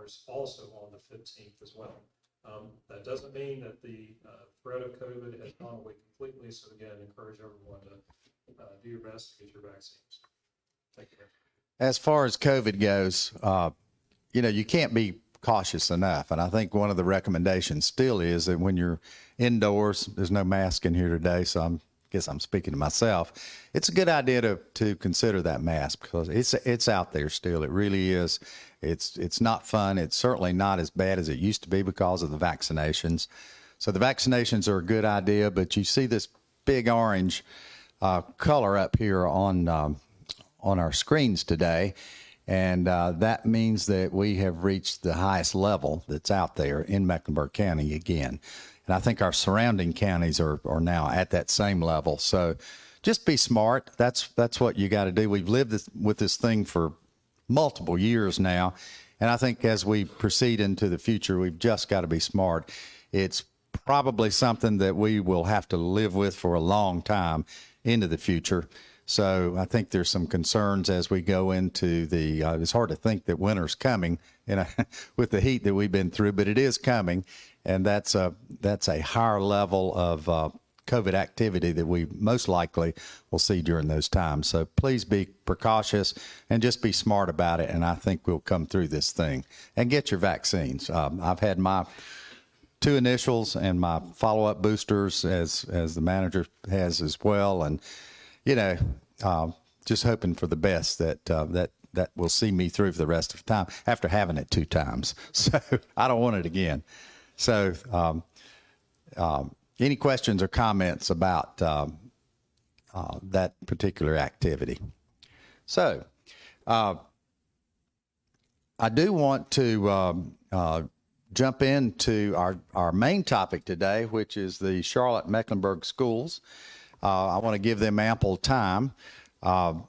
ours also on the 15th as well. That doesn't mean that the threat of COVID has gone away completely. So again, encourage everyone to do your best to get your vaccines. Thank you. As far as COVID goes, you can't be cautious enough. And I think one of the recommendations still is that when you're indoors, there's no mask in here today, so I guess I'm speaking to myself. It's a good idea to consider that mask because it's out there still. It really is. It's not fun. It's certainly not as bad as it used to be because of the vaccinations. So the vaccinations are a good idea, but you see this big orange color up here on our screens today. And that means that we have reached the highest level that's out there in Mecklenburg County again. And I think our surrounding counties are now at that same level. So just be smart. That's what you got to do. We've lived with this thing for multiple years now. And I think as we proceed into the future, we've just got to be smart. It's probably something that we will have to live with for a long time into the future. So I think there's some concerns as we go into it's hard to think that winter's coming with the heat that we've been through, but it is coming. And that's a higher level of COVID activity that we most likely will see during those times. So please be precautious and just be smart about it. And I think we'll come through this thing and get your vaccines. I've had my 2 initials and my follow-up boosters as the manager has as well. And, just hoping for the best that will see me through for the rest of the time after having it 2 times. So I don't want it again. So any questions or comments about that particular activity? So I do want to jump into our main topic today, which is the Charlotte-Mecklenburg schools. I want to give them ample time. I've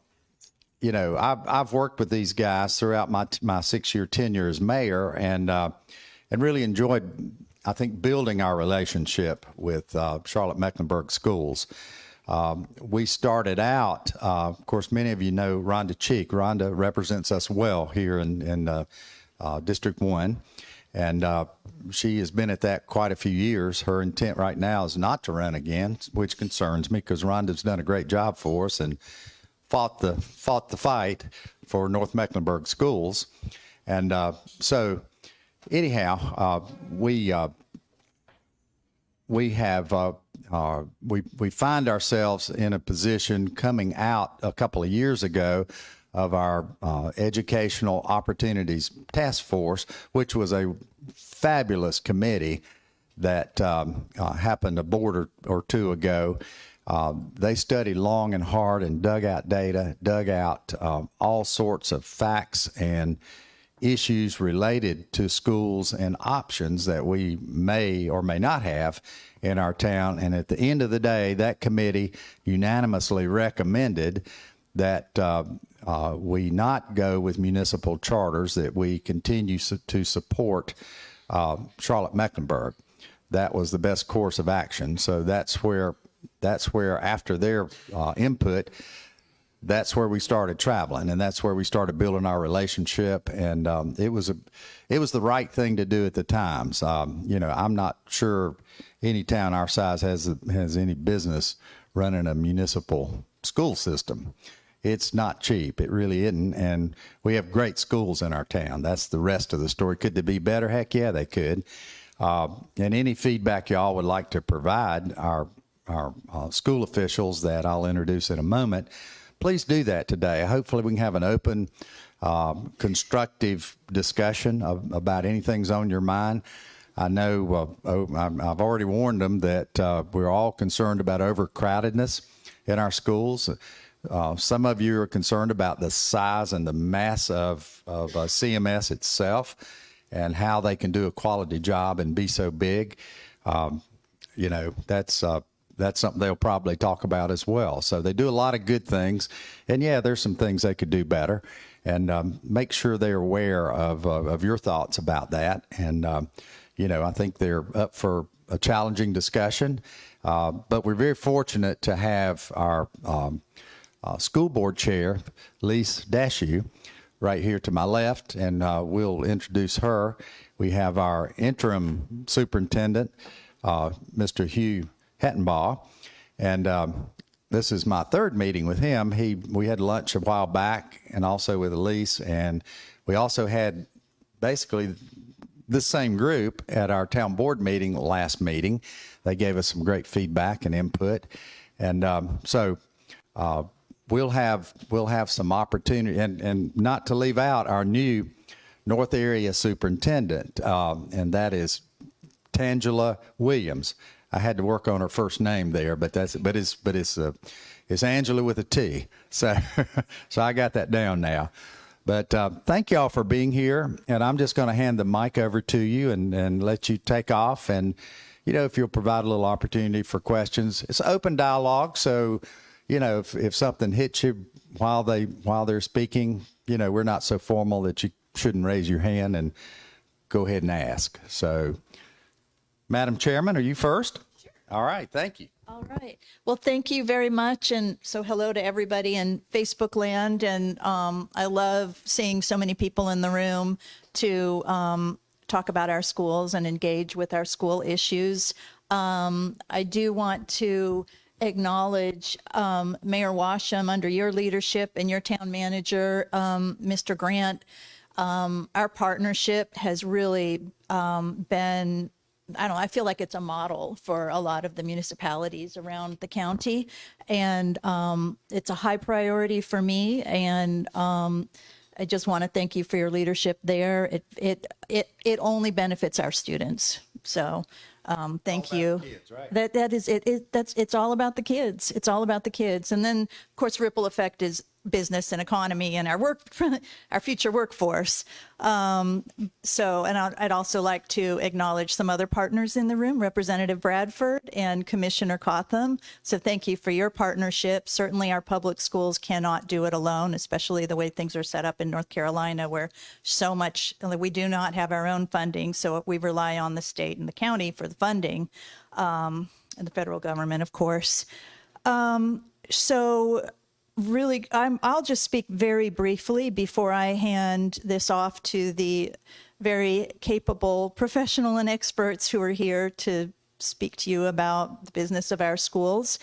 worked with these guys throughout my 6-year tenure as mayor, and really enjoyed, I think, building our relationship with Charlotte-Mecklenburg schools. We started out, of course, many of you know Rhonda Cheek. Rhonda represents us well here in District 1. And she has been at that quite a few years. Her intent right now is not to run again, which concerns me because Rhonda's done a great job for us and fought the fight for North Mecklenburg schools. And so anyhow, we find ourselves in a position coming out a couple of years ago of our Educational Opportunities Task Force, which was a fabulous committee that happened a board or 2 ago. They studied long and hard and dug out data, dug out all sorts of facts and issues related to schools and options that we may or may not have in our town. And at the end of the day, that committee unanimously recommended that we not go with municipal charters, that we continue to support Charlotte-Mecklenburg. That was the best course of action. So that's where after their input, that's where we started traveling, and that's where we started building our relationship. And it was the right thing to do at the times. I'm not sure any town our size has any business running a municipal school system. It's not cheap. It really isn't. And we have great schools in our town. That's the rest of the story. Could they be better? Heck yeah, they could. And any feedback y'all would like to provide our school officials that I'll introduce in a moment, please do that today. Hopefully we can have an open, constructive discussion about anything's on your mind. I know I've already warned them that we're all concerned about overcrowdedness in our schools. Some of you are concerned about the size and the mass of CMS itself and how they can do a quality job and be so big. That's something they'll probably talk about as well. So they do a lot of good things. And yeah, there's some things they could do better. And make sure they're aware of your thoughts about that. And, I think they're up for a challenging discussion. But we're very fortunate to have our school board chair, Lise Dashew, right here to my left, and we'll introduce her. We have our interim superintendent, Mr. Hugh Hettenbaugh, and this is my third meeting with him. We had lunch a while back, and also with Elise, and we also had basically this same group at our town board meeting last meeting. They gave us some great feedback and input, and so we'll have some opportunity, and not to leave out our new North Area Superintendent, and that is Tangela Williams. I had to work on her first name there, but it's Angela with a T. So so I got that down now. But thank y'all for being here, and I'm just going to hand the mic over to you and let you take off. And if you'll provide a little opportunity for questions, it's open dialogue. So if something hits you while they're speaking, we're not so formal that you shouldn't raise your hand and go ahead and ask. So, Madam Chairman, are you first? Sure. All right, thank you. All right. Well, thank you very much. And so hello to everybody in Facebook land. And I love seeing so many people in the room to talk about our schools and engage with our school issues. I do want to acknowledge Mayor Washam, under your leadership and your town manager, Mr. Grant. Our partnership has really been, I feel like it's a model for a lot of the municipalities around the county, and it's a high priority for me. And I just want to thank you for your leadership there. It only benefits our students. So thank you. Kids, right? That is it. It's all about the kids. It's all about the kids. And then of course ripple effect is business and economy and our future workforce. I'd also like to acknowledge some other partners in the room, Representative Bradford and Commissioner Cotham. So thank you for your partnership. Certainly our public schools cannot do it alone, especially the way things are set up in North Carolina, where we do not have our own funding. So we rely on the state and the county for the funding, and the federal government, of course. Really, I'll just speak very briefly before I hand this off to the very capable professional and experts who are here to speak to you about the business of our schools.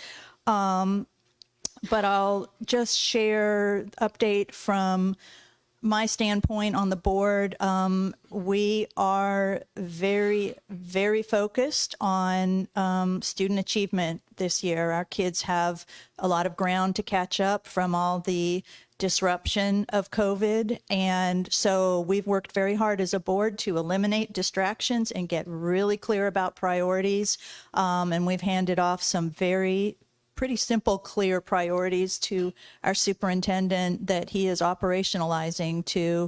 But I'll just share update from my standpoint on the board. We are very, very focused on student achievement this year. Our kids have a lot of ground to catch up from all the disruption of COVID. And so we've worked very hard as a board to eliminate distractions and get really clear about priorities. And we've handed off some pretty simple, clear priorities to our superintendent that he is operationalizing to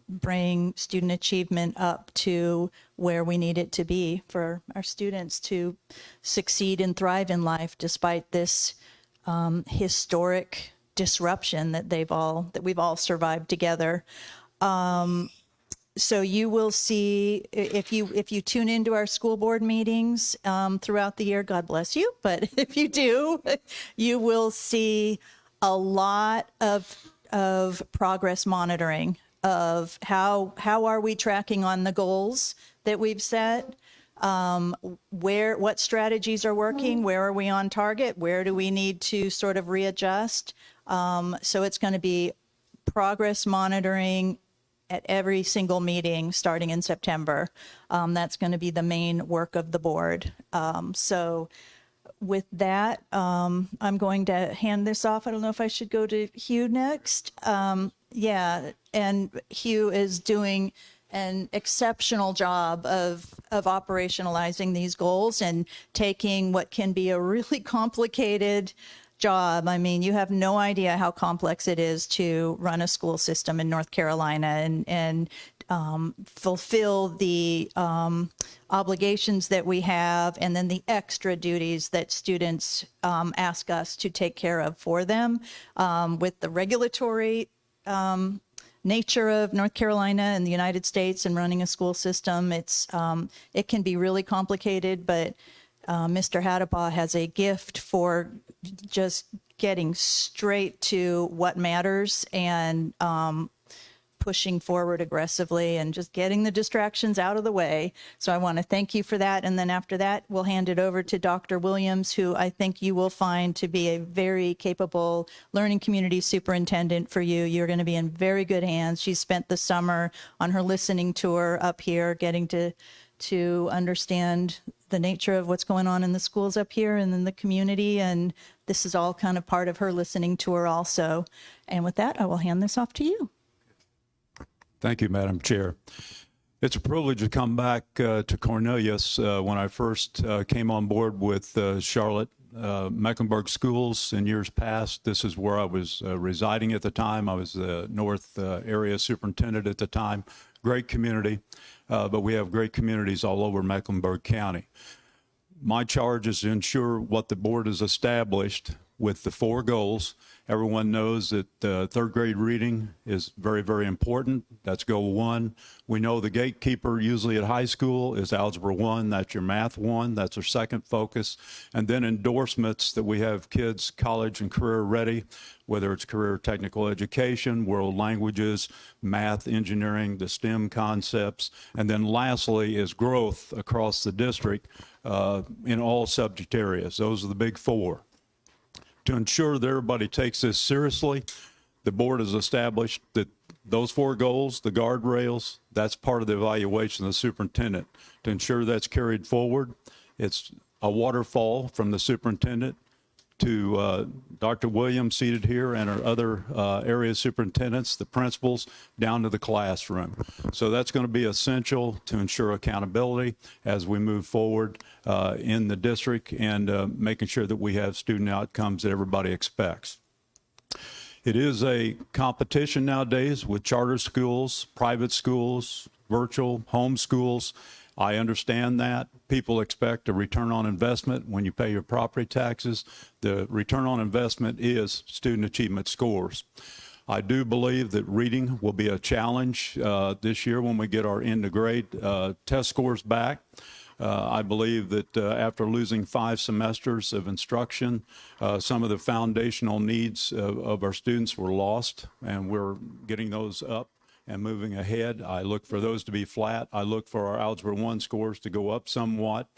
bring student achievement up to where we need it to be for our students to succeed and thrive in life despite this historic disruption that we've all survived together. So you will see, if you tune into our school board meetings throughout the year, God bless you. But if you do, you will see a lot of progress monitoring of how are we tracking on the goals that we've set, what strategies are working, where are we on target, where do we need to sort of readjust. So it's going to be progress monitoring at every single meeting starting in September. That's going to be the main work of the board. So with that, I'm going to hand this off. I don't know if I should go to Hugh next. Yeah, and Hugh is doing an exceptional job of operationalizing these goals and taking what can be a really complicated job. I mean, you have no idea how complex it is to run a school system in North Carolina and fulfill the obligations that we have, and then the extra duties that students ask us to take care of for them. With the regulatory nature of North Carolina and the United States and running a school system, it can be really complicated, but Mr. Hettenbaugh has a gift for just getting straight to what matters and pushing forward aggressively and just getting the distractions out of the way. So I want to thank you for that. And then after that, we'll hand it over to Dr. Williams, who I think you will find to be a very capable learning community superintendent for you. You're going to be in very good hands. She spent the summer on her listening tour up here, getting to understand the nature of what's going on in the schools up here and in the community. And this is all kind of part of her listening tour also. And with that, I will hand this off to you. Thank you, Madam Chair. It's a privilege to come back to Cornelius. When I first came on board with Charlotte-Mecklenburg schools in years past, this is where I was residing at the time. I was the North area superintendent at the time. Great community, but we have great communities all over Mecklenburg County. My charge is to ensure what the board has established with the 4 goals. Everyone knows that third grade reading is very, very important. That's goal 1. We know the gatekeeper usually at high school is Algebra 1. That's your Math 1. That's our second focus. And then endorsements that we have kids college and career ready, whether it's career technical education, world languages, math, engineering, the STEM concepts. And then lastly is growth across the district in all subject areas. Those are the big 4. To ensure that everybody takes this seriously, the board has established that those 4 goals, the guardrails, that's part of the evaluation of the superintendent. To ensure that's carried forward, it's a waterfall from the superintendent to Dr. Williams seated here and our other area superintendents, the principals, down to the classroom. So that's going to be essential to ensure accountability as we move forward in the district and making sure that we have student outcomes that everybody expects. It is a competition nowadays with charter schools, private schools, virtual, home schools. I understand that. People expect a return on investment when you pay your property taxes. The return on investment is student achievement scores. I do believe that reading will be a challenge this year when we get our end of grade test scores back. I believe that after losing 5 semesters of instruction, some of the foundational needs of our students were lost, and we're getting those up and moving ahead. I look for those to be flat. I look for our Algebra 1 scores to go up somewhat.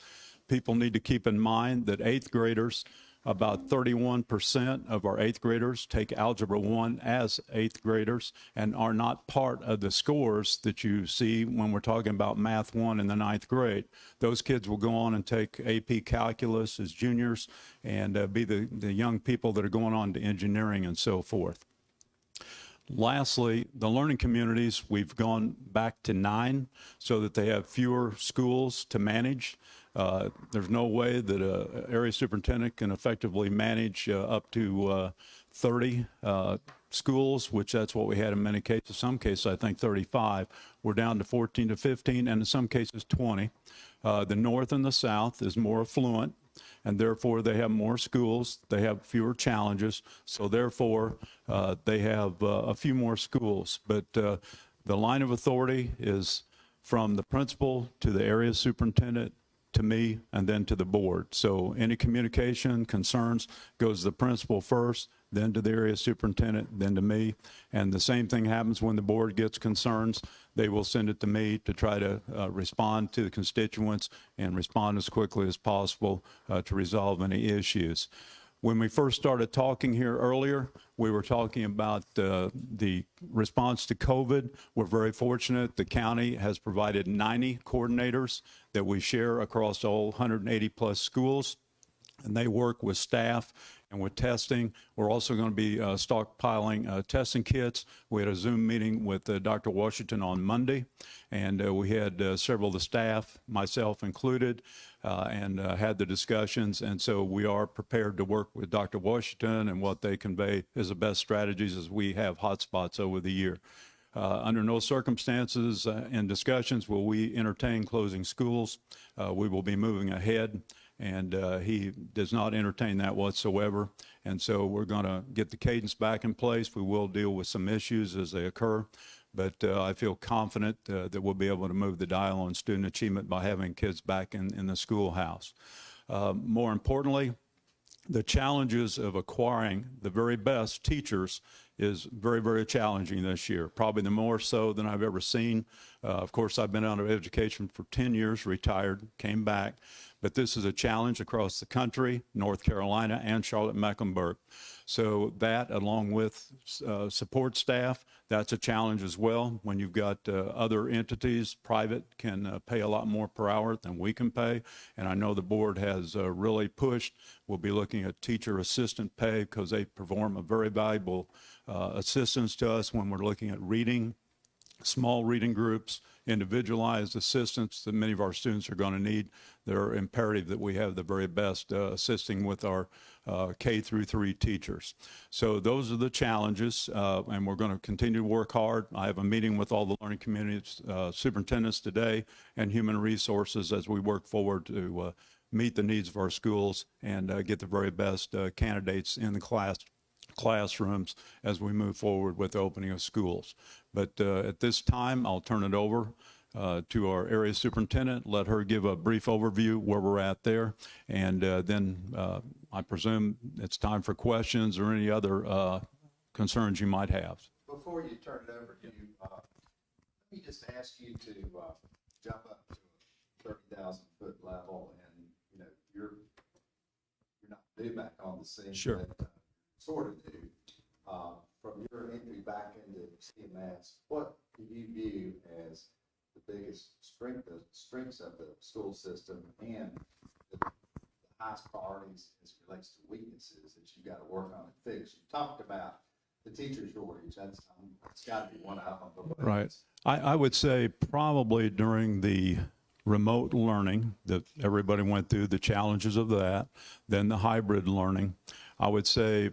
People need to keep in mind that 8th graders, about 31% of our 8th graders take Algebra 1 as 8th graders and are not part of the scores that you see when we're talking about Math 1 in the 9th grade. Those kids will go on and take AP Calculus as juniors and be the young people that are going on to engineering and so forth. Lastly, the learning communities, we've gone back to 9 so that they have fewer schools to manage. There's no way that an area superintendent can effectively manage up to 30 schools, which that's what we had in many cases. Some cases, I think 35. We're down to 14 to 15, and in some cases 20. The north and the south is more affluent, and therefore they have more schools, they have fewer challenges, so therefore they have a few more schools. But the line of authority is from the principal to the area superintendent, to me, and then to the board. So any communication, concerns, goes to the principal first, then to the area superintendent, then to me. And the same thing happens when the board gets concerns. They will send it to me to try to respond to the constituents and respond as quickly as possible to resolve any issues. When we first started talking here earlier, we were talking about the response to COVID. We're very fortunate. The county has provided 90 coordinators that we share across all 180 plus schools, and they work with staff and with testing. We're also going to be stockpiling testing kits. We had a Zoom meeting with Dr. Washington on Monday, and we had several of the staff, myself included, and had the discussions. And so we are prepared to work with Dr. Washington and what they convey as the best strategies as we have hotspots over the year. Under no circumstances in discussions will we entertain closing schools. We will be moving ahead, and he does not entertain that whatsoever. And so we're going to get the cadence back in place. We will deal with some issues as they occur, but I feel confident that we'll be able to move the dial on student achievement by having kids back in the schoolhouse. More importantly, the challenges of acquiring the very best teachers is very, very challenging this year, probably the more so than I've ever seen. Of course, I've been out of education for 10 years, retired, came back, but this is a challenge across the country, North Carolina and Charlotte-Mecklenburg. So that, along with support staff, that's a challenge as well. When you've got other entities, private can pay a lot more per hour than we can pay. And I know the board has really pushed. We'll be looking at teacher assistant pay because they perform a very valuable assistance to us when we're looking at reading, small reading groups, individualized assistance that many of our students are going to need. They're imperative that we have the very best assisting with our K through 3 teachers. So those are the challenges, and we're going to continue to work hard. I have a meeting with all the learning communities, superintendents today, and human resources as we work forward to meet the needs of our schools and get the very best candidates in the classrooms as we move forward with the opening of schools. But at this time, I'll turn it over to our area superintendent, let her give a brief overview where we're at there, and then I presume it's time for questions or any other concerns you might have. Before you turn it over to you, let me just ask you to jump up to a 30,000-foot level, and you're not new back on the scene, Sure. but sort of new. From your entry back into CMS, what do you view as the biggest strengths of the school system and the highest priorities as it relates to weaknesses that you got to work on and fix? You talked about the teacher shortage. That's got to be one of them. Right. I would say probably during the remote learning that everybody went through, the challenges of that, then the hybrid learning, I would say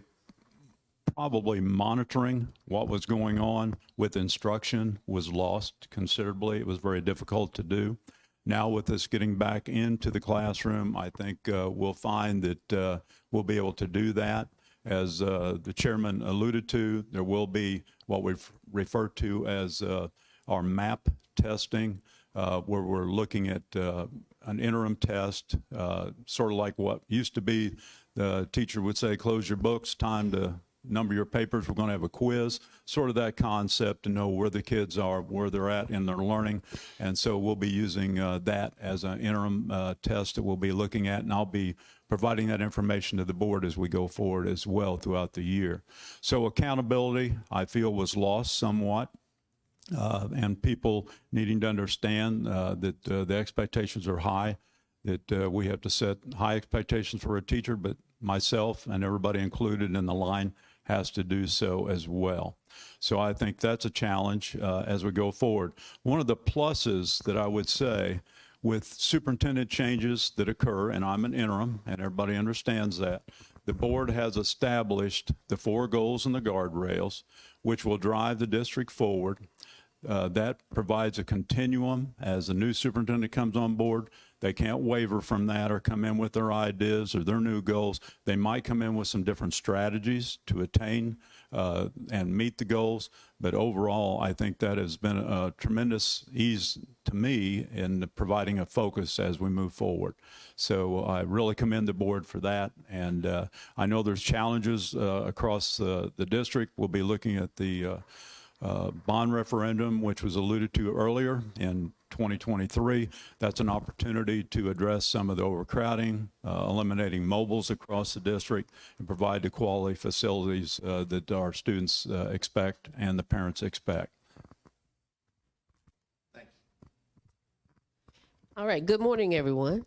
probably monitoring what was going on with instruction was lost considerably. It was very difficult to do. Now with us getting back into the classroom, I think we'll find that we'll be able to do that. As the chairman alluded to, there will be what we've referred to as our MAP testing, where we're looking at an interim test, sort of like what used to be the teacher would say, close your books, time to number your papers, we're going to have a quiz, sort of that concept to know where the kids are, where they're at in their learning. And so we'll be using that as an interim test that we'll be looking at, and I'll be providing that information to the board as we go forward as well throughout the year. So accountability, I feel, was lost somewhat. And people needing to understand that the expectations are high, that we have to set high expectations for a teacher, but myself and everybody included in the line has to do so as well. So I think that's a challenge as we go forward. One of the pluses that I would say with superintendent changes that occur, and I'm an interim, and everybody understands that, the board has established the 4 goals and the guardrails, which will drive the district forward. That provides a continuum as a new superintendent comes on board. They can't waver from that or come in with their ideas or their new goals. They might come in with some different strategies to attain and meet the goals. But overall, I think that has been a tremendous ease to me in providing a focus as we move forward. So I really commend the board for that. And I know there's challenges across the district. We'll be looking at the bond referendum, which was alluded to earlier in 2023. That's an opportunity to address some of the overcrowding, eliminating mobiles across the district, and provide the quality facilities that our students expect and the parents expect. Thank you. All right. Good morning, everyone.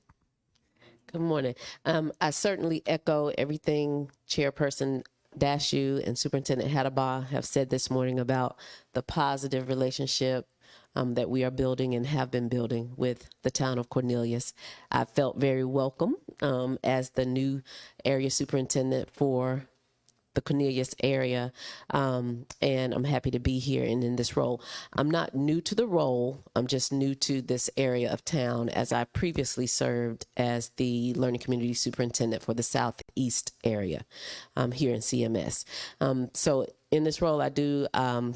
Good morning. I certainly echo everything Chairperson Dashu and Superintendent Hadabaugh have said this morning about the positive relationship that we are building and have been building with the town of Cornelius. I felt very welcome as the new area superintendent for the Cornelius area, and I'm happy to be here and in this role. I'm not new to the role, I'm just new to this area of town, as I previously served as the learning community superintendent for the South East area here in CMS. So in this role, I do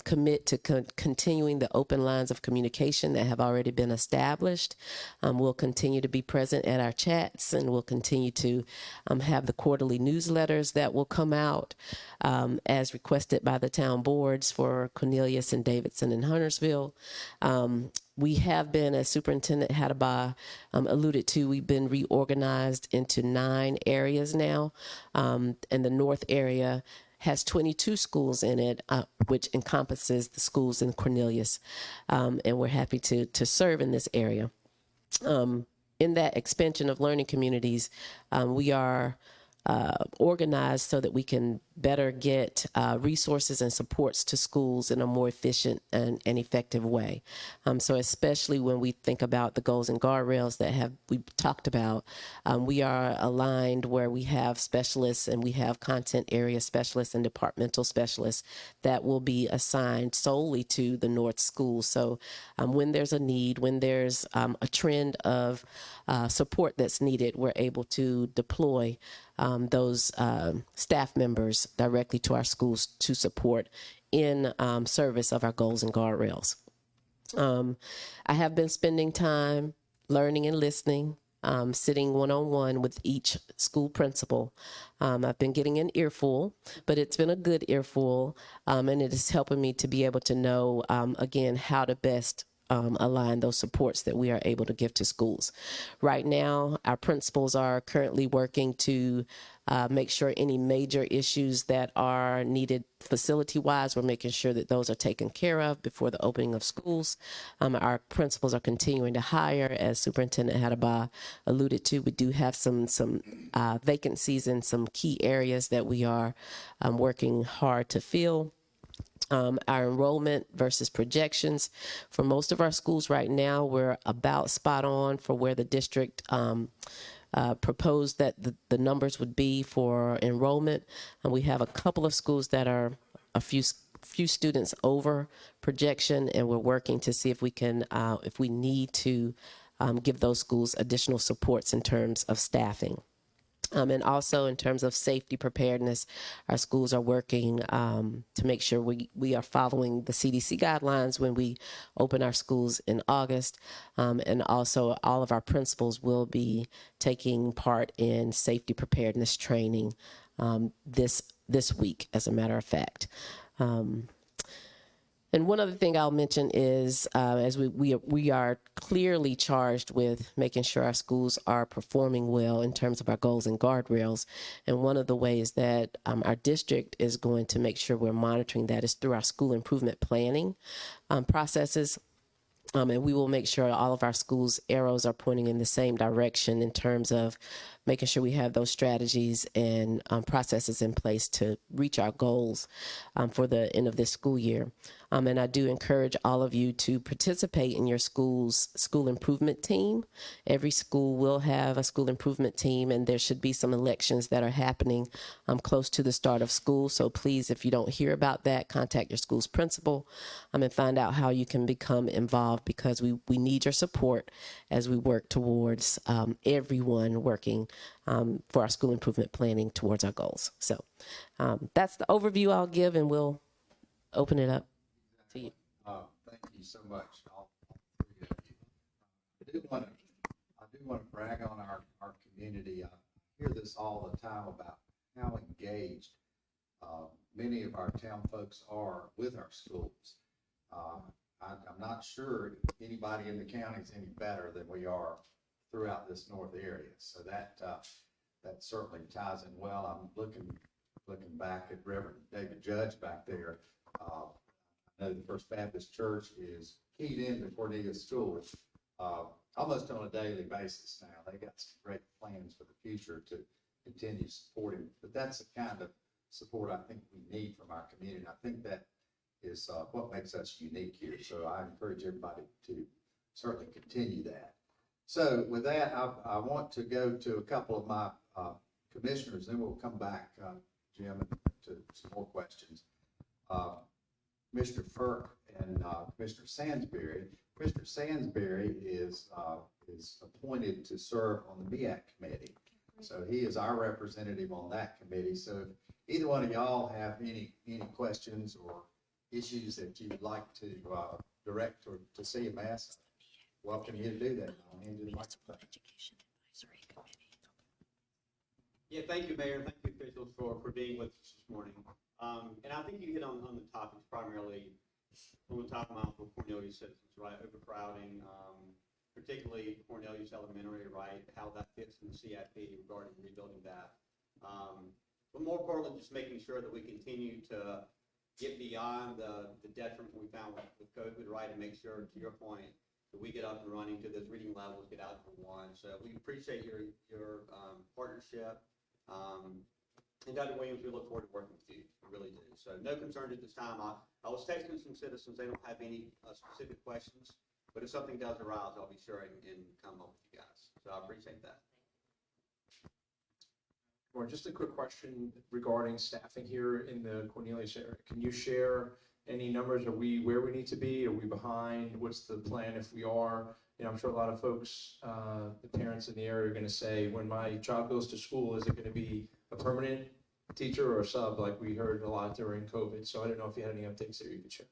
commit to continuing the open lines of communication that have already been established. We'll continue to be present at our chats, and we'll continue to have the quarterly newsletters that will come out as requested by the town boards for Cornelius and Davidson and Huntersville. We have been, as Superintendent Hadaba alluded to, we've been reorganized into 9 areas now. And the North area has 22 schools in it, which encompasses the schools in Cornelius. And we're happy to serve in this area. In that expansion of learning communities, we are organized so that we can better get resources and supports to schools in a more efficient and effective way. So especially when we think about the goals and guardrails that we talked about, we are aligned where we have specialists and we have content area specialists and departmental specialists that will be assigned solely to the North schools. So when there's a need, when there's a trend of support that's needed, we're able to deploy those staff members directly to our schools to support in service of our goals and guardrails. I have been spending time learning and listening, sitting one-on-one with each school principal. I've been getting an earful, but it's been a good earful, and it is helping me to be able to know, again, how to best align those supports that we are able to give to schools. Right now, our principals are currently working to make sure any major issues that are needed facility-wise, we're making sure that those are taken care of before the opening of schools. Our principals are continuing to hire, as Superintendent Hadaba alluded to. We do have some vacancies in some key areas that we are working hard to fill. Our enrollment versus projections. For most of our schools right now, we're about spot on for where the district proposed that the numbers would be for enrollment. And we have a couple of schools that are a few students over projection, and we're working to see if we can, if we need to give those schools additional supports in terms of staffing. And also in terms of safety preparedness, our schools are working to make sure we are following the CDC guidelines when we open our schools in August. And also all of our principals will be taking part in safety preparedness training this week, as a matter of fact. And one other thing I'll mention is, as we are clearly charged with making sure our schools are performing well in terms of our goals and guardrails. And one of the ways that our district is going to make sure we're monitoring that is through our school improvement planning processes. And we will make sure all of our schools' arrows are pointing in the same direction in terms of making sure we have those strategies and processes in place to reach our goals for the end of this school year. And I do encourage all of you to participate in your school's school improvement team. Every school will have a school improvement team, and there should be some elections that are happening close to the start of school. So please, if you don't hear about that, contact your school's principal and find out how you can become involved, because we need your support as we work towards everyone working for our school improvement planning towards our goals. So that's the overview I'll give, and we'll open it up to you. Thank you so much, all three of you. I do want to brag on our community. I hear this all the time about how engaged many of our town folks are with our schools. I'm not sure anybody in the county is any better than we are throughout this north area. So that certainly ties in well. I'm looking back at Reverend David Judge back there. I know the First Baptist Church is keyed into Cornelius School almost on a daily basis now. They got some great plans for the future to continue supporting, but that's the kind of support I think we need from our community. I think that is what makes us unique here. So I encourage everybody to certainly continue that. So with that, I want to go to a couple of my commissioners, then we'll come back, Jim, to some more questions. Commissioner Firk and Commissioner Sansbury. Commissioner Sansbury is appointed to serve on the MEAC committee. So he is our representative on that committee. So if either one of y'all have any questions or issues that you would like to direct or to CMS, welcome you to do that. I'll hand you the microphone. Yeah, thank you, Mayor, and thank you officials for being with us this morning. And I think you hit on the topics primarily from the top of mind for Cornelius citizens, right? Overcrowding, particularly Cornelius Elementary, right? How that fits in the CIP regarding rebuilding that. But more importantly, just making sure that we continue to get beyond the detriment we found with COVID, right? And make sure, to your point, that we get up and running to those reading levels, get out to one. So we appreciate your partnership. And Dr. Williams, we look forward to working with you. We really do. So no concerns at this time. I was texting some citizens. They don't have any specific questions, but if something does arise, I'll be sure and come up with you guys. So I appreciate that. Or just a quick question regarding staffing here in the Cornelius area. Can you share any numbers? Are we where we need to be? Are we behind? What's the plan if we are? You know, I'm sure a lot of folks, the parents in the area are going to say, when my child goes to school, is it going to be a permanent teacher or a sub, like we heard a lot during COVID? So I don't know if you had any updates there you could share.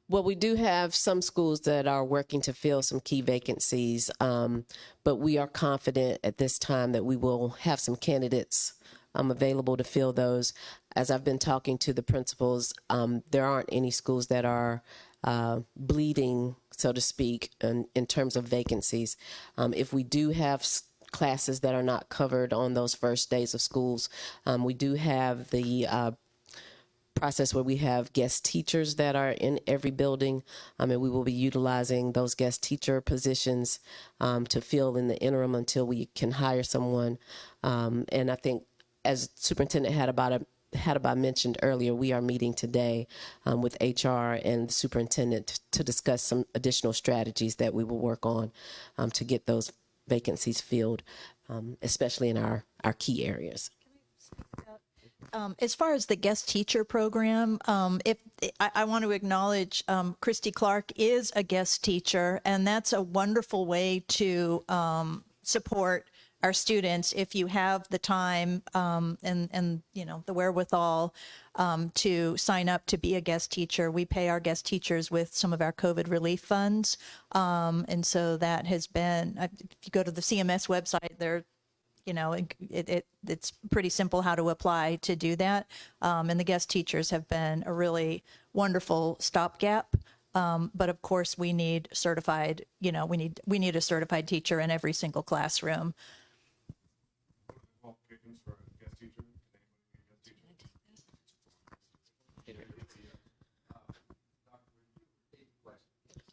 Well, we do have some schools that are working to fill some key vacancies, but we are confident at this time that we will have some candidates available to fill those. As I've been talking to the principals, there aren't any schools that are bleeding, so to speak, in terms of vacancies. If we do have classes that are not covered on those first days of schools, we do have the process where we have guest teachers that are in every building, and we will be utilizing those guest teacher positions to fill in the interim until we can hire someone. And I think, as Superintendent Hadaba mentioned earlier, we are meeting today with HR and the superintendent to discuss some additional strategies that we will work on to get those vacancies filled, especially in our key areas. As far as the guest teacher program, I want to acknowledge Christy Clark is a guest teacher, and that's a wonderful way to support our students if you have the time and you know the wherewithal to sign up to be a guest teacher. We pay our guest teachers with some of our COVID relief funds, and so that has been. If you go to the CMS website, there. You know, it's pretty simple how to apply to do that. And the guest teachers have been a really wonderful stopgap. But of course, we need certified, you know, we need a certified teacher in every single classroom. Qualifications for a guest teacher?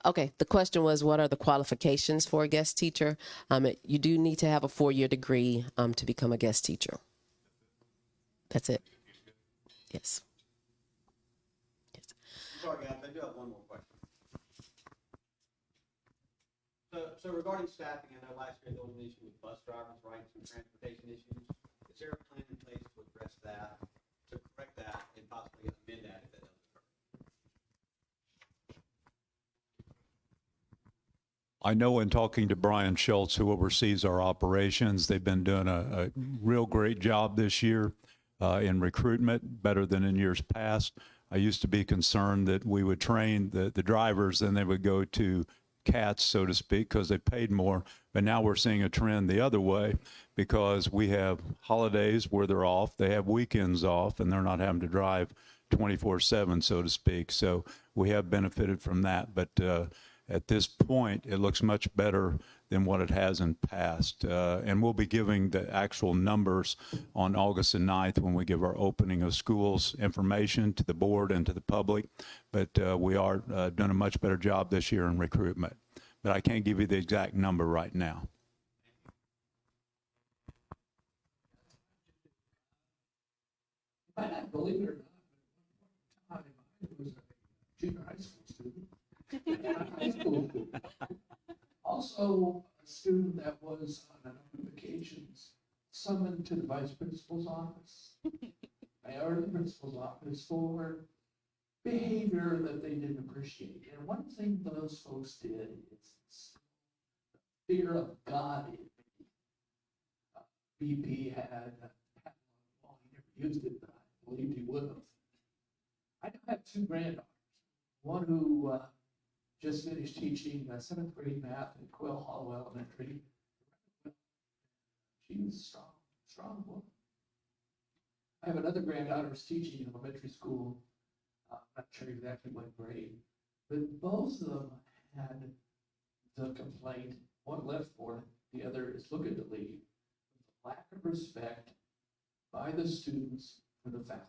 Okay, the question was, what are the qualifications for a guest teacher? You do need to have a 4-year degree to become a guest teacher. That's it. Yes. Yes. Sorry, guys, I do have one more question. So regarding staffing, I know last year there was an issue with bus drivers, right? Some transportation issues. Is there a plan in place to address that, to correct that, and possibly amend that if that doesn't occur? I know in talking to Brian Schultz, who oversees our operations, they've been doing a real great job this year in recruitment, better than in years past. I used to be concerned that we would train the drivers and they would go to cats, so to speak, because they paid more. But now we're seeing a trend the other way because we have holidays where they're off, they have weekends off, and they're not having to drive 24/7, so to speak. So we have benefited from that. But at this point, it looks much better than what it has in past. And we'll be giving the actual numbers on August the 9th when we give our opening of schools information to the board and to the public. But we are doing a much better job this year in recruitment. But I can't give you the exact number right now. You might not believe it or not, but at one time I was a junior high school student. High school student. Also a student that was on a number of occasions summoned to the vice principal's office, or the principal's office for behavior that they didn't appreciate. And one thing those folks did is fear of God in me BP had well, he never used it, but I believed he would have. I now have two granddaughters. One who just finished teaching 7th grade math at Quail Hollow Elementary. She was a strong woman. I have another granddaughter who's teaching in elementary school. I'm not sure exactly what grade, but both of them had the complaint. One left for it, the other is looking to leave. The lack of respect by the students for the faculty.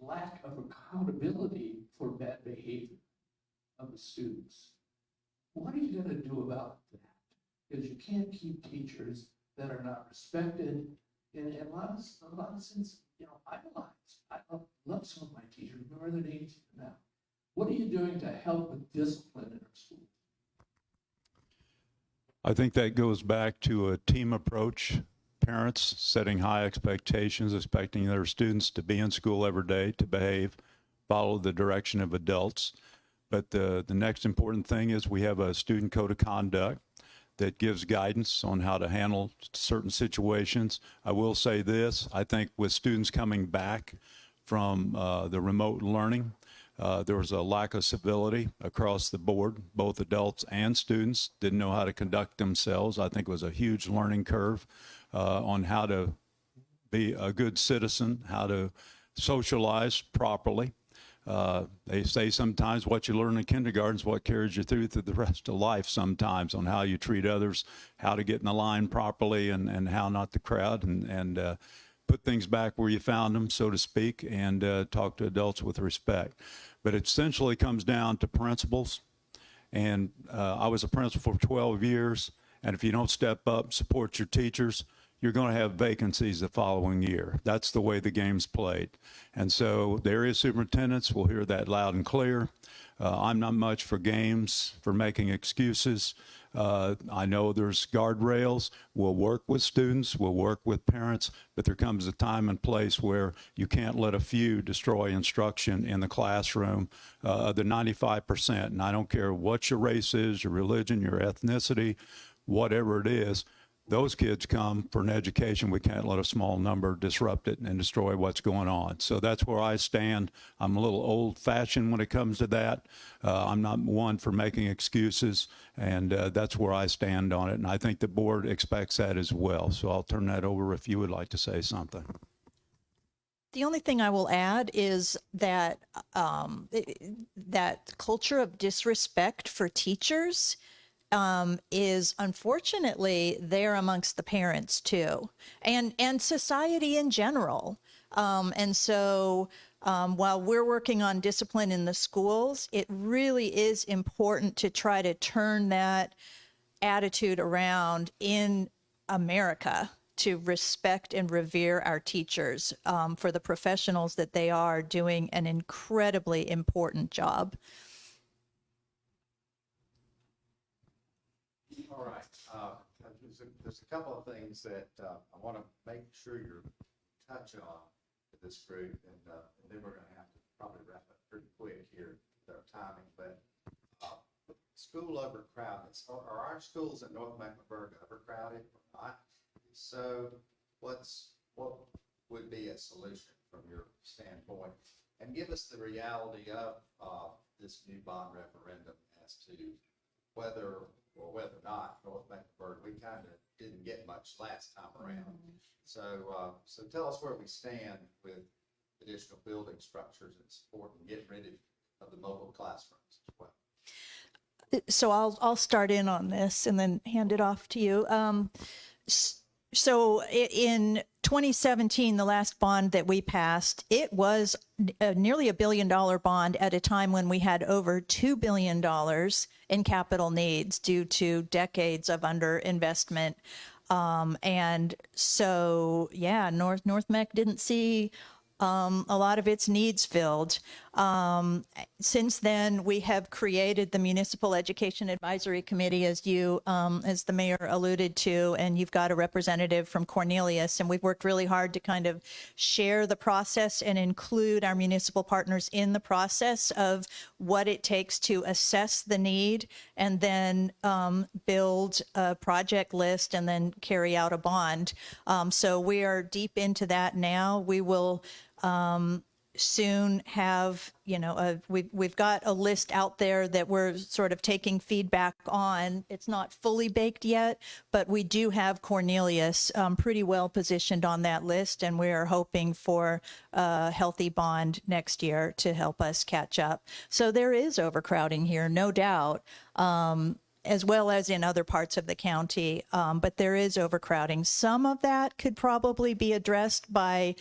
Lack of accountability for bad behavior of the students. What are you going to do about that? Because you can't keep teachers that are not respected. And in a lot of sense, I love some of my teachers, remember their names now. What are you doing to help with discipline in our schools? I think that goes back to a team approach. Parents setting high expectations, expecting their students to be in school every day, to behave, follow the direction of adults. But the next important thing is we have a student code of conduct that gives guidance on how to handle certain situations. I will say this, I think with students coming back from the remote learning, there was a lack of civility across the board. Both adults and students didn't know how to conduct themselves. I think it was a huge learning curve on how to be a good citizen, how to socialize properly. They say sometimes what you learn in kindergarten is what carries you through the rest of life sometimes, on how you treat others, how to get in the line properly, and how not to crowd, and put things back where you found them, so to speak, and talk to adults with respect. But it essentially comes down to principles. And I was a principal for 12 years, and if you don't step up, support your teachers, you're going to have vacancies the following year. That's the way the game's played. And so the area superintendents will hear that loud and clear. I'm not much for games, for making excuses. I know there's guardrails. We'll work with students, we'll work with parents, but there comes a time and place where you can't let a few destroy instruction in the classroom. The 95%, and I don't care what your race is, your religion, your ethnicity, whatever it is, those kids come for an education. We can't let a small number disrupt it and destroy what's going on. So that's where I stand. I'm a little old-fashioned when it comes to that. I'm not one for making excuses, and that's where I stand on it. And I think the board expects that as well. So I'll turn that over if you would like to say something. The only thing I will add is that that culture of disrespect for teachers is unfortunately there amongst the parents too, and society in general. And so while we're working on discipline in the schools, it really is important to try to turn that attitude around in America, to respect and revere our teachers for the professionals that they are, doing an incredibly important job. All right. There's a couple of things that I want to make sure you touch on with this group, and then we're going to have to probably wrap up pretty quick here with our timing. But school overcrowding. Are our schools in North Mecklenburg overcrowded or not? So what would be a solution from your standpoint? And give us the reality of this new bond referendum as to whether or whether or not North Mecklenburg, we kind of didn't get much last time around. So tell us where we stand with additional building structures and support and getting rid of the mobile classrooms as well. So I'll start in on this and then hand it off to you. So in 2017, the last bond that we passed, it was nearly $1 billion bond at a time when we had over $2 billion in capital needs due to decades of underinvestment. And so, yeah, North Mech didn't see a lot of its needs filled. Since then, we have created the Municipal Education Advisory Committee, as the mayor alluded to, and you've got a representative from Cornelius, and we've worked really hard to kind of share the process and include our municipal partners in the process of what it takes to assess the need and then build a project list and then carry out a bond. So we are deep into that now. We will soon have, we've got a list out there that we're sort of taking feedback on. It's not fully baked yet, but we do have Cornelius pretty well positioned on that list, and we are hoping for a healthy bond next year to help us catch up. So there is overcrowding here, no doubt. As well as in other parts of the county, but there is overcrowding. Some of that could probably be addressed by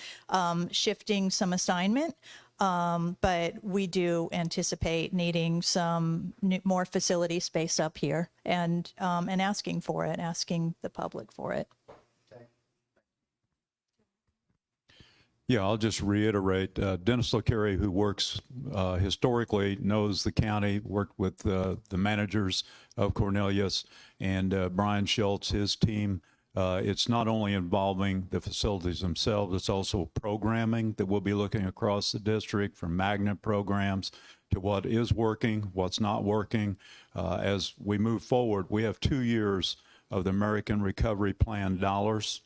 shifting some assignment, but we do anticipate needing some more facility space up here and asking for it, asking the public for it. Yeah, I'll just reiterate, Dennis LeCarry, who works historically, knows the county, worked with the managers of Cornelius, and Brian Schultz, his team. It's not only involving the facilities themselves, it's also programming that we'll be looking across the district, from magnet programs to what is working, what's not working. As we move forward, we have 2 years of the American Recovery Plan dollars.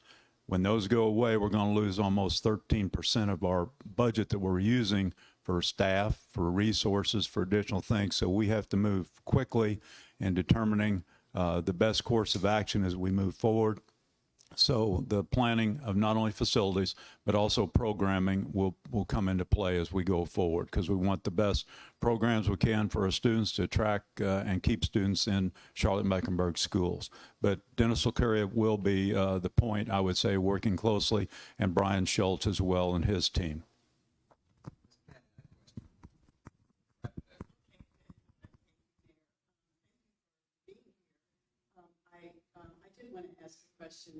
When those go away, we're going to lose almost 13% of our budget that we're using for staff, for resources, for additional things. So we have to move quickly in determining the best course of action as we move forward. So the planning of not only facilities, but also programming will come into play as we go forward, because we want the best programs we can for our students to attract and keep students in Charlotte-Mecklenburg schools. But Dennis LeCarry will be the point, I would say, working closely, and Brian Schultz as well and his team. I did want to ask a question,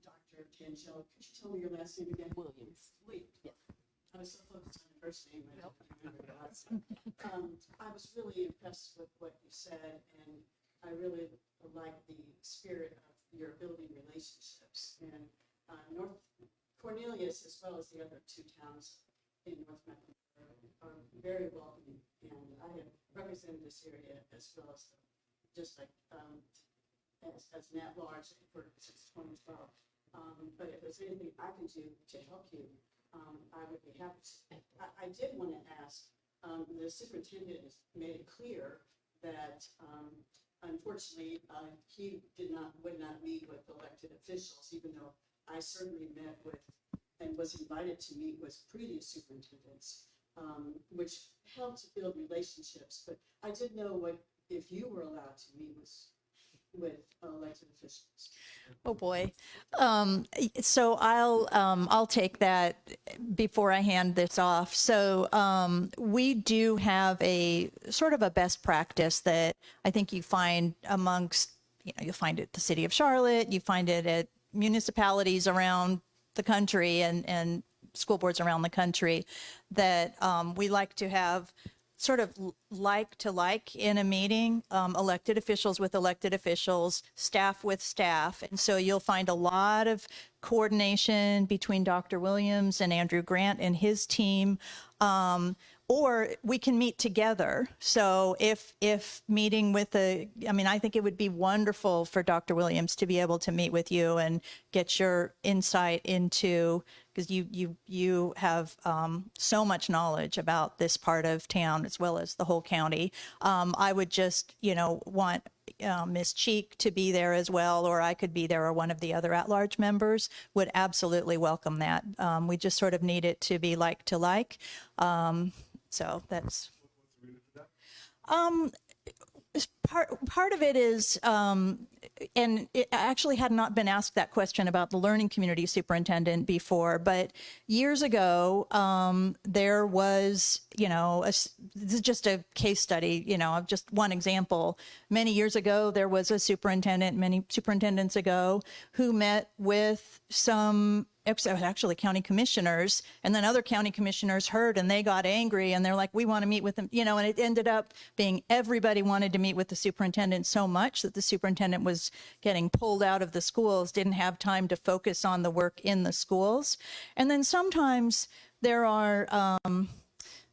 Dr. Tangelo. Could you tell me your last name again? Williams. Yes. I was so focused on the first name, I don't remember the last name. I was really impressed with what you said, and I really like the spirit of your building relationships. And North Cornelius, as well as the other 2 towns in North Mecklenburg, are very welcoming. And I have represented this area as well as just like as an at-large for since 2012. But if there's anything I can do to help you, I would be happy to. I did want to ask, the superintendent has made it clear that unfortunately he would not meet with elected officials, even though I certainly met with and was invited to meet with previous superintendents, which helped to build relationships. But I didn't know if you were allowed to meet with elected officials. Oh boy. So I'll take that before I hand this off. So we do have a sort of a best practice that I think you find amongst, you'll find it at the city of Charlotte, you find it at municipalities around the country and school boards around the country, that we like to have sort of like to like in a meeting, elected officials with elected officials, staff with staff. And so you'll find a lot of coordination between Dr. Williams and Andrew Grant and his team. Or we can meet together. So if meeting with I think it would be wonderful for Dr. Williams to be able to meet with you and get your insight into, because you have so much knowledge about this part of town as well as the whole county. I would just, want Ms. Cheek to be there as well, or I could be there, or one of the other at-large members would absolutely welcome that. We just sort of need it to be like to like. So that's part of it is, and it actually had not been asked that question about the learning community superintendent before, but years ago, there was, this is just a case study, just one example. Many years ago, there was a superintendent, many superintendents ago, who met with some actually county commissioners, and then other county commissioners heard and they got angry and they're like, we want to meet with them, you know, and it ended up being everybody wanted to meet with the superintendent so much that the superintendent was getting pulled out of the schools, didn't have time to focus on the work in the schools. And then sometimes there are,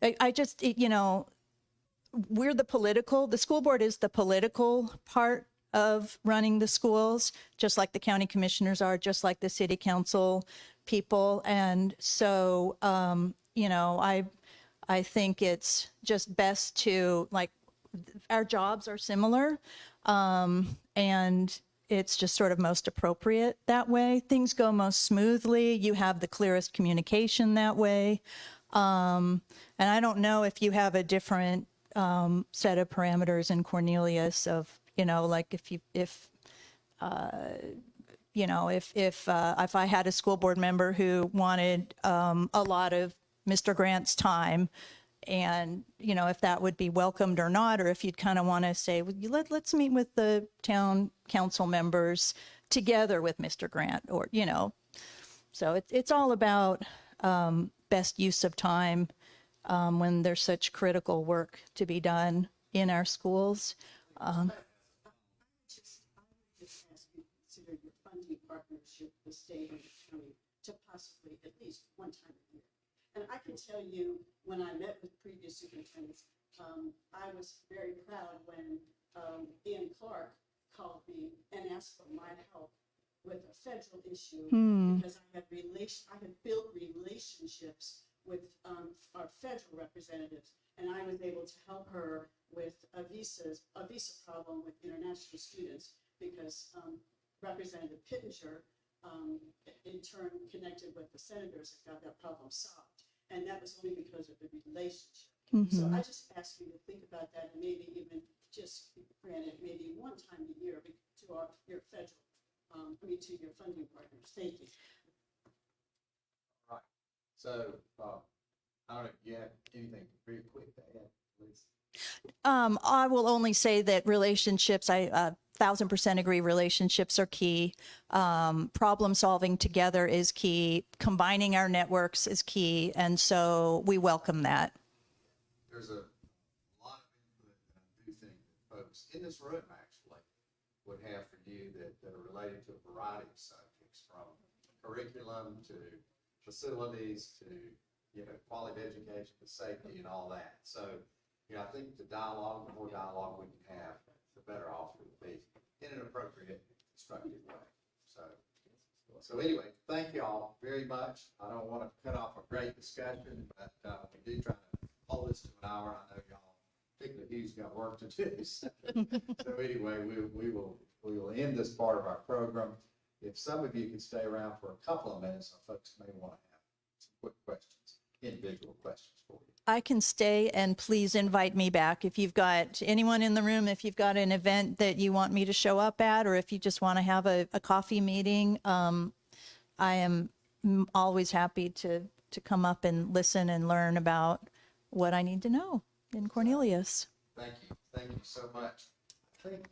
I just, you know, the school board is the political part of running the schools, just like the county commissioners are, just like the city council people. And so, you know, I think it's just best to, like, our jobs are similar. And it's just sort of most appropriate that way. Things go most smoothly. You have the clearest communication that way. And I don't know if you have a different set of parameters in Cornelius of, you know, like if I had a school board member who wanted a lot of Mr. Grant's time, and, you know, if that would be welcomed or not, or if you'd kind of want to say, well, let's meet with the town council members together with Mr. Grant, or, you know, so it's all about best use of time when there's such critical work to be done in our schools. I would just ask you to consider your funding partnership with the state and the county to possibly at least one time a year. And I can tell you, when I met with previous superintendents, I was very proud when Ian Clark called me and asked for my help with a federal issue because I had built relationships with our federal representatives, and I was able to help her with a visa problem with international students because Representative Pittenger in turn connected with the senators and got that problem solved, and that was only because of the relationship. So I just ask you to think about that, and maybe even just granted maybe one time a year to your federal, to your funding partners. Thank you. Right. So, I don't know, you have anything very quick to add, please? I will only say that relationships, I 1,000% agree, relationships are key. Problem solving together is key. Combining our networks is key. And so we welcome that. There's a lot of input that I do think that folks in this room actually would have for you that are related to a variety of subjects, from curriculum to facilities to, you know, quality of education to safety and all that. So, you know, I think the more dialogue we can have, the better off we'll be in an appropriate, constructive way. So anyway, thank you all very much. I don't want to cut off a great discussion, but we do try to hold this to an hour. I know y'all, particularly Hugh's got work to do. So anyway, we will end this part of our program. If some of you could stay around for a couple of minutes, some folks may want to have some quick questions, individual questions for you. I can stay, and please invite me back. If you've got anyone in the room, if you've got an event that you want me to show up at, or if you just want to have a coffee meeting, I am always happy to come up and listen and learn about what I need to know in Cornelius. Thank you. Thank you so much. I think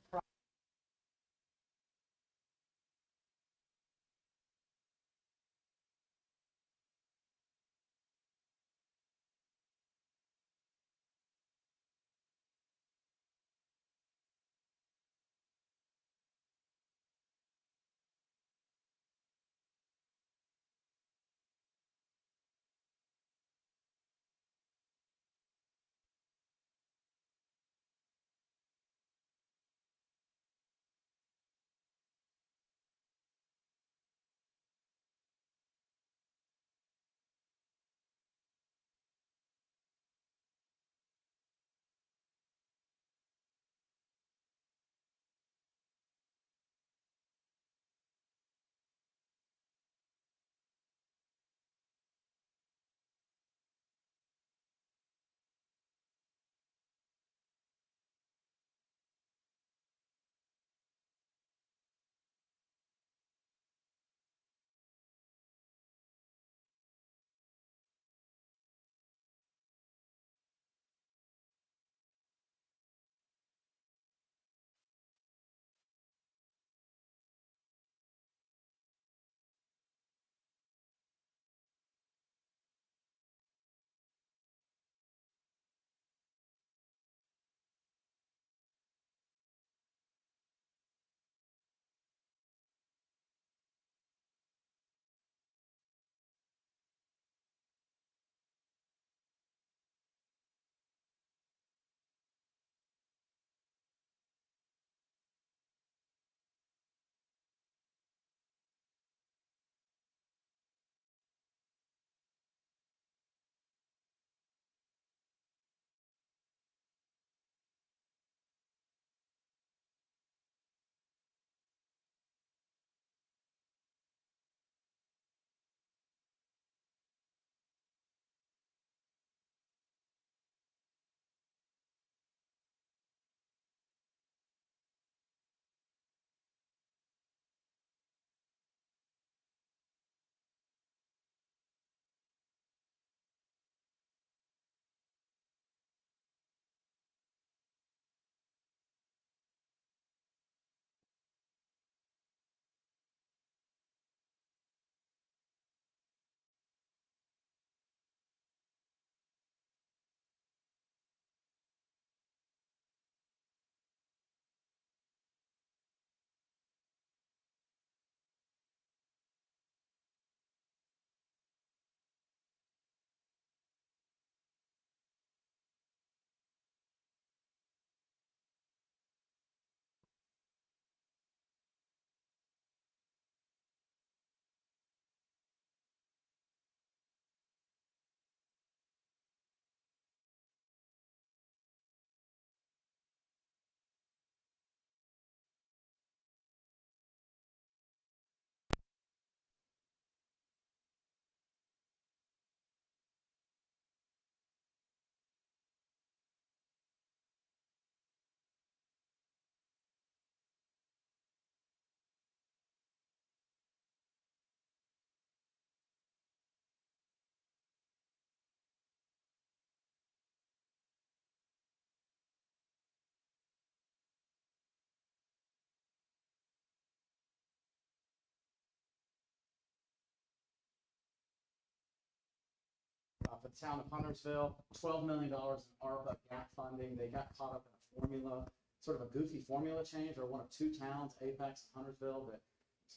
for the town of Huntersville, $12 million in ARPA gap funding. They got caught up in a formula, sort of a goofy formula change. They're one of two towns, Apex and Huntersville, that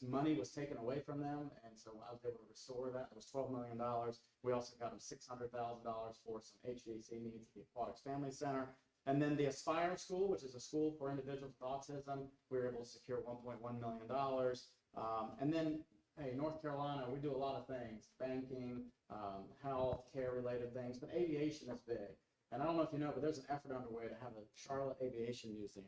money was taken away from them, and so I was able to restore that. It was $12 million. We also got them $600,000 for some HVAC needs at the Aquatics Family Center. And then the Aspire School, which is a school for individuals with autism, we were able to secure $1.1 million. And then, hey, North Carolina, we do a lot of things, banking, health, care related things, but aviation is big. And I don't know if you know, but there's an effort underway to have a Charlotte Aviation Museum.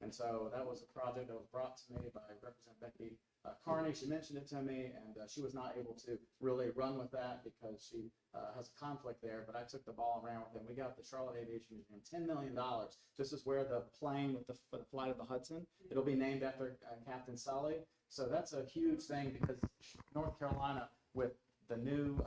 And so that was a project that was brought to me by Representative Becky Carney. She mentioned it to me, and she was not able to really run with that because she has a conflict there, but I took the ball and ran with it. We got the Charlotte Aviation Museum, $10 million. This is where the plane with the flight of the Hudson, it'll be named after Captain Sully. So that's a huge thing because North Carolina, with the new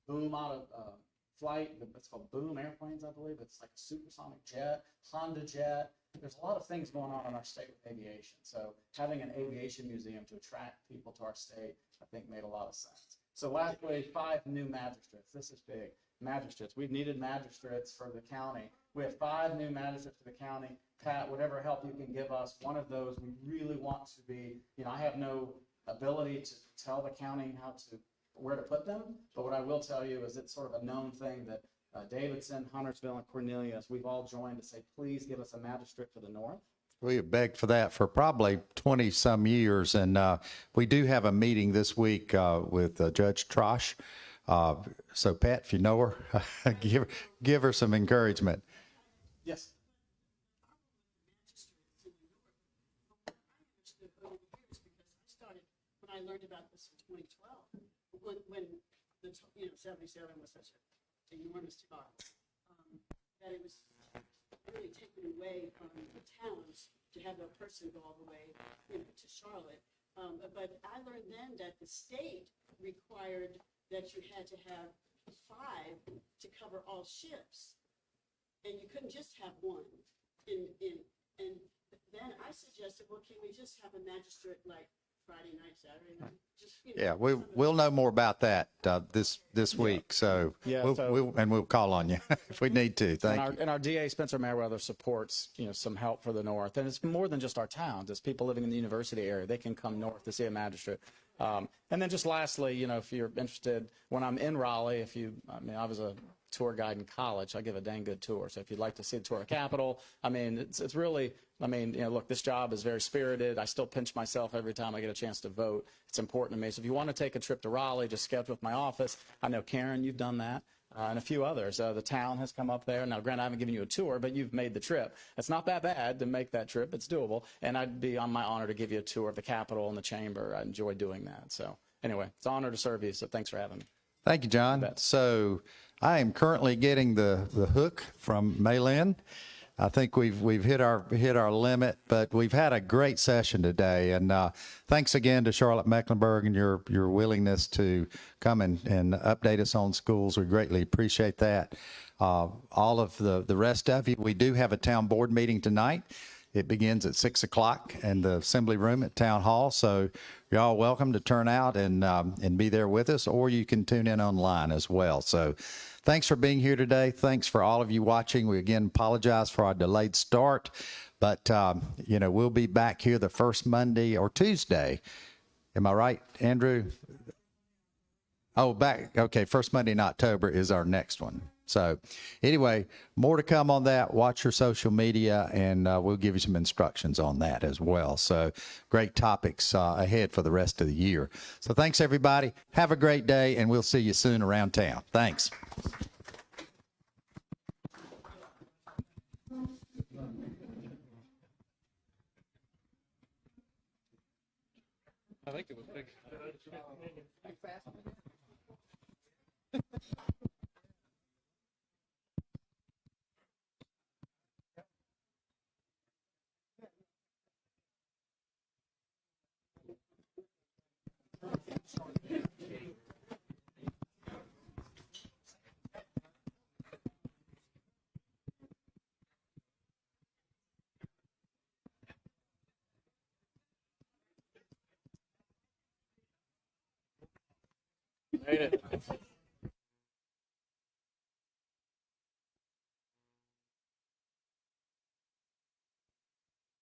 boom out of flight, it's called Boom Airplanes, I believe. It's like a supersonic jet, Honda jet. There's a lot of things going on in our state with aviation. So having an aviation museum to attract people to our state, I think made a lot of sense. So lastly, 5 new magistrates. This is big. Magistrates. We've needed magistrates for the county. We have 5 new magistrates for the county. Pat, whatever help you can give us, one of those we really want to be, I have no ability to tell the county where to put them, but what I will tell you is it's sort of a known thing that Davidson, Huntersville, and Cornelius, we've all joined to say, please give us a magistrate for the north. We have begged for that for probably 20-some years, and we do have a meeting this week with Judge Trosh. So, Pat, if you know her, give her some encouragement. Yes. When I learned about this in 2012, when the 77 was such an enormous talk, that it was really taken away from the towns to have a person go all the way to Charlotte. But I learned then that the state required that you had to have 5 to cover all ships, and you couldn't just have 1. And then I suggested, well, can we just have a magistrate like Friday night, Saturday night? Yeah, we'll know more about that this week. So, Yeah, we'll call on you if we need to. Thank you. And our DA Spencer Merriweather supports some help for the north, and it's more than just our towns. It's people living in the university area. They can come north to see a magistrate. And then just lastly, if you're interested, when I'm in Raleigh, I was a tour guide in college. I give a dang good tour. So if you'd like to see the tour of Capitol, it's really, look, this job is very spirited. I still pinch myself every time I get a chance to vote. It's important to me. So if you want to take a trip to Raleigh, just schedule with my office. I know, Karen, you've done that. And a few others. The town has come up there. Now, granted, I haven't given you a tour, but you've made the trip. It's not that bad to make that trip. It's doable. And I'd be on my honor to give you a tour of the Capitol and the chamber. I enjoy doing that. So anyway, it's an honor to serve you. So thanks for having me. Thank you, John. So I am currently getting the hook from Maylin. I think we've hit our limit, but we've had a great session today, and thanks again to Charlotte-Mecklenburg and your willingness to come and update us on schools. We greatly appreciate that. All of the rest of you, we do have a town board meeting tonight. It begins at 6 o'clock in the Assembly Room at Town Hall, so you're all welcome to turn out and be there with us, or you can tune in online as well. So thanks for being here today. Thanks for all of you watching. We again apologize for our delayed start, but we'll be back here the first Monday or Tuesday. Am I right, Andrew? Oh, first Monday in October is our next one. So anyway, more to come on that. Watch your social media, and we'll give you some instructions on that as well. So great topics ahead for the rest of the year. So thanks, everybody. Have a great day, and we'll see you soon around town. Thanks. I think it was big. Made it.